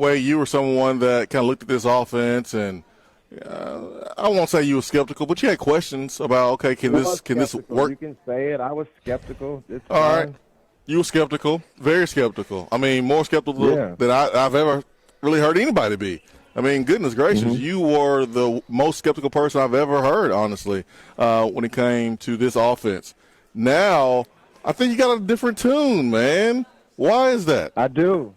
Wade, you were someone that kind of looked at this offense and I won't say you were skeptical, but you had questions about, okay, can this work? You can say it. I was skeptical. It's All fine. right. You were skeptical, very skeptical. I mean, more skeptical than I've ever really heard anybody be. I mean, goodness gracious, you were the most skeptical person I've ever heard, honestly, when it came to this offense. Now, I think you got a different tune, man. Why is that? I do.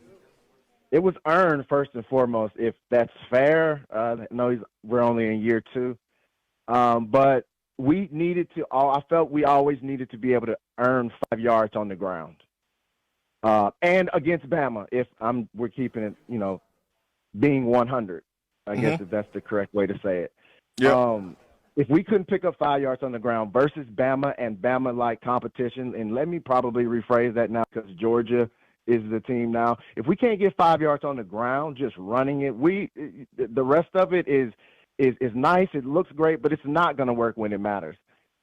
It was earned, first and foremost, if that's fair. No, we're only in year 2. But we needed to – I felt we always needed to be able to earn 5 yards on the ground. And against Bama, we're keeping it, being 100, I guess if that's the correct way to say it. Yeah. If we couldn't pick up 5 yards on the ground versus Bama and Bama-like competition, and let me probably rephrase that now because Georgia is the team now. If we can't get 5 yards on the ground, just running it, the rest of it is nice. It looks great, but it's not going to work when it matters.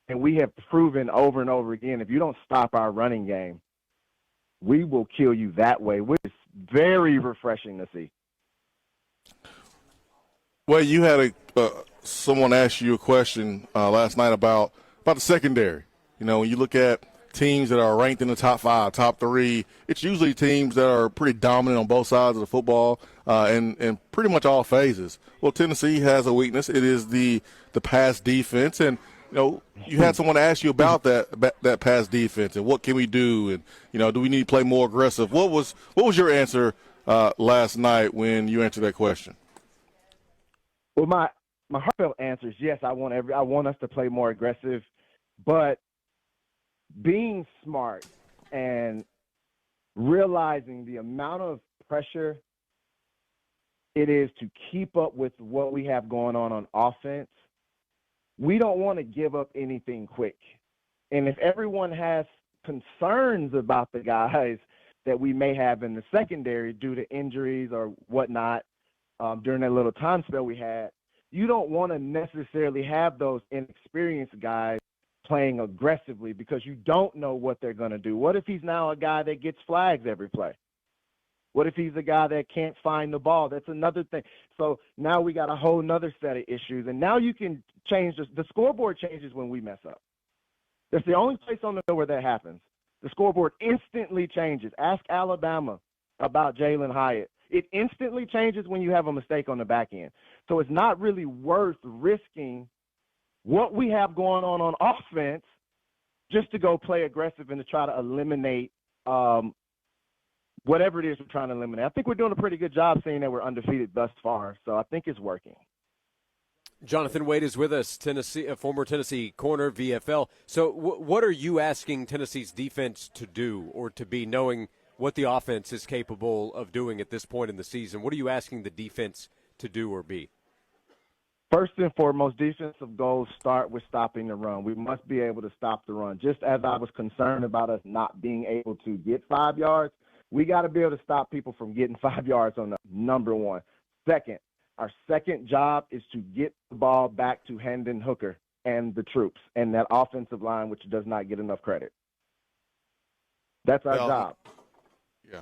And we have proven over and over again, if you don't stop our running game, we will kill you that way, which is very refreshing to see. Well, you had someone ask you a question last night about the secondary. When you look at teams that are ranked in the top 5, top 3, it's usually teams that are pretty dominant on both sides of the football and pretty much all phases. Well, Tennessee has a weakness. It is the pass defense, and you had someone ask you about that pass defense and what can we do, and do we need to play more aggressive? What was your answer last night when you answered that question? Well, my heartfelt answer is yes. I want us to play more aggressive, but being smart and realizing the amount of pressure it is to keep up with what we have going on offense, we don't want to give up anything quick. And if everyone has concerns about the guys that we may have in the secondary due to injuries or whatnot during that little time spell we had, you don't want to necessarily have those inexperienced guys playing aggressively because you don't know what they're going to do. What if he's now a guy that gets flags every play? What if he's a guy that can't find the ball? That's another thing. So now we got a whole nother set of issues. And now you can change the scoreboard changes when we mess up. That's the only place on the field where that happens. The scoreboard instantly changes. Ask Alabama about Jalen Hyatt. It instantly changes when you have a mistake on the back end. So it's not really worth risking what we have going on offense just to go play aggressive and to try to eliminate whatever it is we're trying to eliminate. I think we're doing a pretty good job seeing that we're undefeated thus far, so I think it's working. Jonathan Wade is with us, former Tennessee corner, VFL. So what are you asking Tennessee's defense to do or to be, knowing what the offense is capable of doing at this point in the season? What are you asking the defense to do or be? First and foremost, defensive goals start with stopping the run. We must be able to stop the run. Just as I was concerned about us not being able to get 5 yards, we got to be able to stop people from getting 5 yards on the number one. Second, our second job is to get the ball back to Hendon Hooker and the troops and that offensive line, which does not get enough credit. That's our job. Yeah.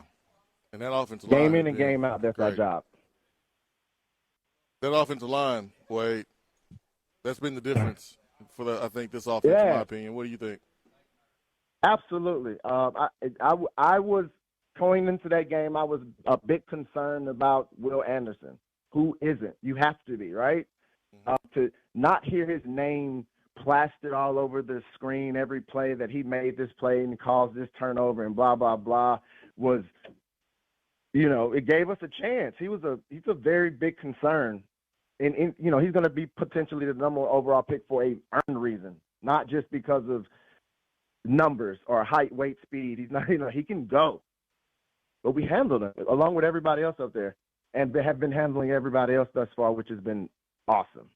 And that offensive line. Game in and game out, that's our job. That offensive line, Wade, that's been the difference for I think this offense, in my opinion. What do you think? Absolutely. I was going into that game, I was a bit concerned about Will Anderson. Who isn't? You have to be, right? To not hear his name plastered all over the screen every play that he made this play and caused this turnover and blah, blah, blah was, it gave us a chance. He's a very big concern. And he's going to be potentially the number one overall pick for a earned reason, not just because of numbers or height, weight, speed. He's not, he can go. But we handled him along with everybody else up there and have been handling everybody else thus far, which has been awesome.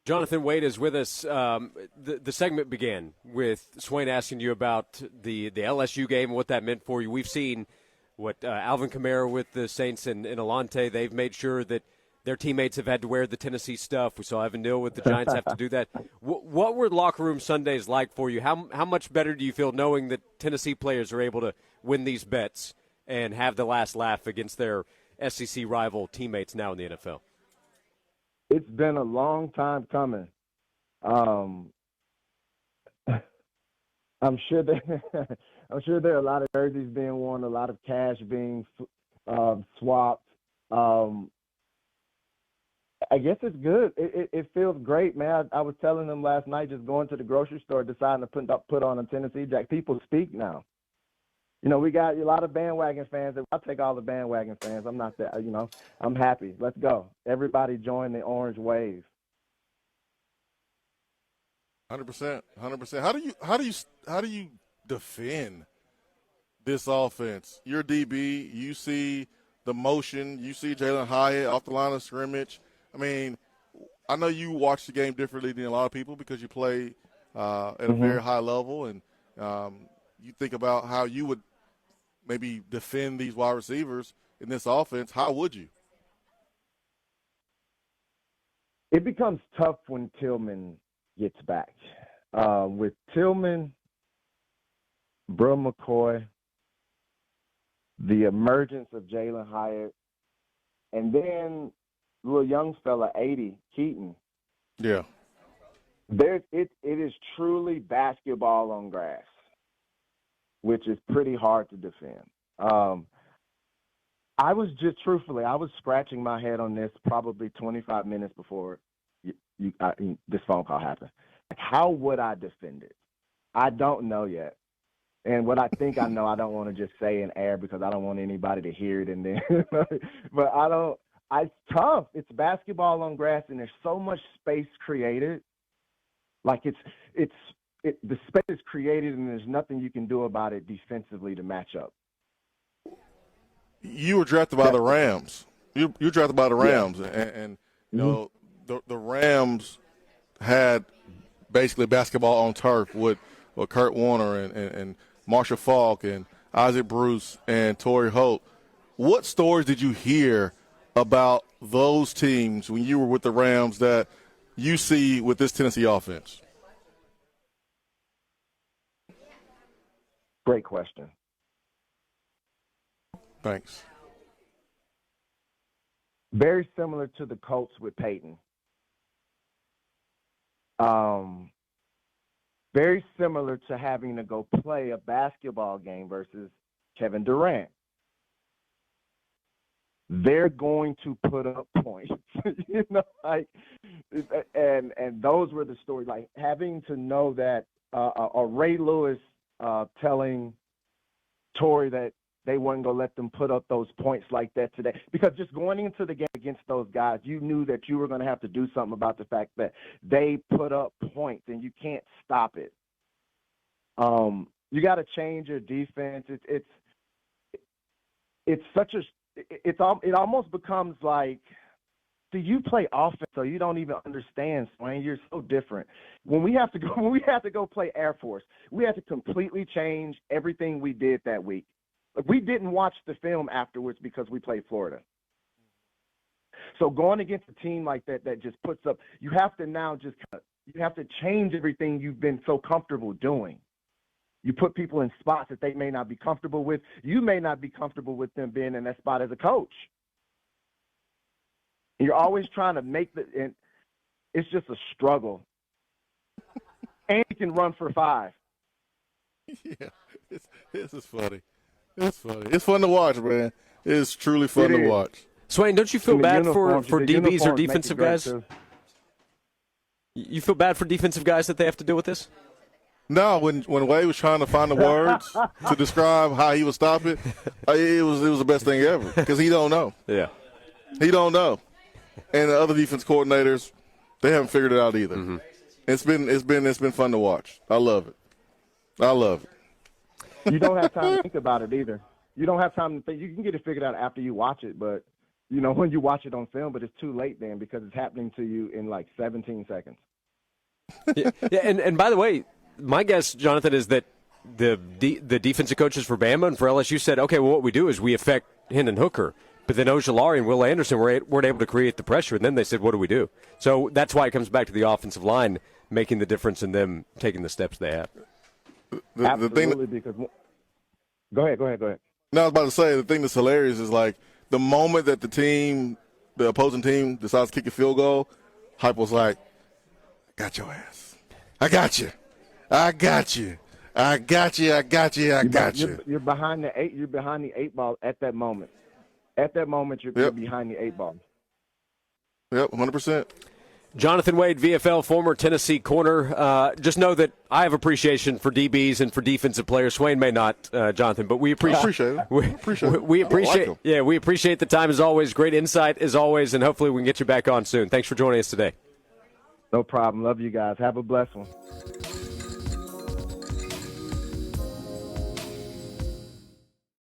Jonathan Wade is with us. The segment began with Swain asking you about the LSU game and what that meant for you. We've seen what Alvin Kamara with the Saints and Alante, they've made sure that their teammates have had to wear the Tennessee stuff. We saw Evan Neal with the Giants have to do that. What were locker room Sundays like for you? How much better do you feel knowing that Tennessee players are able to win these bets and have the last laugh against their SEC rival teammates now in the NFL? It's been a long time coming. I'm sure there are a lot of jerseys being worn, a lot of cash being swapped. I guess it's good. It feels great, man. I was telling them last night, just going to the grocery store, deciding to put on a Tennessee Jack. People speak now. You know, we got a lot of bandwagon fans. I'll take all the bandwagon fans. I'm not that. You know, I'm happy. Let's go. Everybody join the orange wave. 100%. 100%. How do you defend this offense? You're DB. You see the motion. You see Jalen Hyatt off the line of scrimmage. I mean, I know you watch the game differently than a lot of people because you play at a very high level, and you think about how you would maybe defend these wide receivers in this offense. How would you? It becomes tough when Tillman gets back. With Tillman, Bro McCoy, the emergence of Jalen Hyatt, and then little young fella, 80, Keaton. Yeah. It is truly basketball on grass, which is pretty hard to defend. I was scratching my head on this probably 25 minutes before this phone call happened. Like, how would I defend it? I don't know yet. And what I think I know, I don't want to just say in air because I don't want anybody to hear it. And then, but it's tough. It's basketball on grass, and there's so much space created. Like the space is created, and there's nothing you can do about it defensively to match up. You were drafted by the Rams. You were drafted by the Rams, and you know the Rams had basically basketball on turf with Kurt Warner and Marshall Faulk and Isaac Bruce and Torrey Holt. What stories did you hear about those teams when you were with the Rams that you see with this Tennessee offense? Great question. Thanks. Very similar to the Colts with Peyton. Very similar to having to go play a basketball game versus Kevin Durant. They're going to put up points, you know, like, and those were the stories. Like having to know that Ray Lewis telling Torrey that they weren't going to let them put up those points like that today. Because just going into the game against those guys, you knew that you were going to have to do something about the fact that they put up points and you can't stop it. You got to change your defense. It almost becomes like, do you play offense so you don't even understand, Swain? You're so different. When we have to go play Air Force, we had to completely change everything we did that week. We didn't watch the film afterwards because we played Florida. So going against a team like that just puts up, you have to now you have to change everything you've been so comfortable doing. You put people in spots that they may not be comfortable with. You may not be comfortable with them being in that spot as a coach. And you're always trying to and it's just a struggle. And you can run for 5. Yeah, this is funny. It's funny. It's fun to watch, man. It's truly fun to watch. Swain, don't you feel bad for DBs or defensive guys? You feel bad for defensive guys that they have to deal with this? No, when Wade was trying to find the words to describe how he would stop it, it was the best thing ever because he don't know. Yeah, he don't know, and the other defense coordinators, they haven't figured it out either. Mm-hmm. It's been fun to watch. I love it. You don't have time to think about it either. You don't have time to think. You can get it figured out after you watch it, but you know when you watch it on film, but it's too late then because it's happening to you in like 17 seconds. Yeah, and by the way, my guess, Jonathan, is that the defensive coaches for Bama and for LSU said, okay, well, what we do is we affect Hendon Hooker. But then Ojulari and Will Anderson weren't able to create the pressure, and then they said, what do we do? So that's why it comes back to the offensive line making the difference in them taking the steps they have. Absolutely, because – go ahead. No, I was about to say, the thing that's hilarious is, like, the moment that the opposing team decides to kick a field goal, Heupel's like, I got your ass. I got you. I got you. I got you. I got you. I got you. You're behind the eight. You're behind the 8 ball at that moment. At that moment, you're behind the 8 ball. Yep, 100%. Jonathan Wade, VFL, former Tennessee corner. Just know that I have appreciation for DBs and for defensive players. Swain may not, Jonathan, but we appreciate it. We appreciate like yeah, we appreciate the time as always. Great insight as always, and hopefully we can get you back on soon. Thanks for joining us today. No problem. Love you guys. Have a blessed one.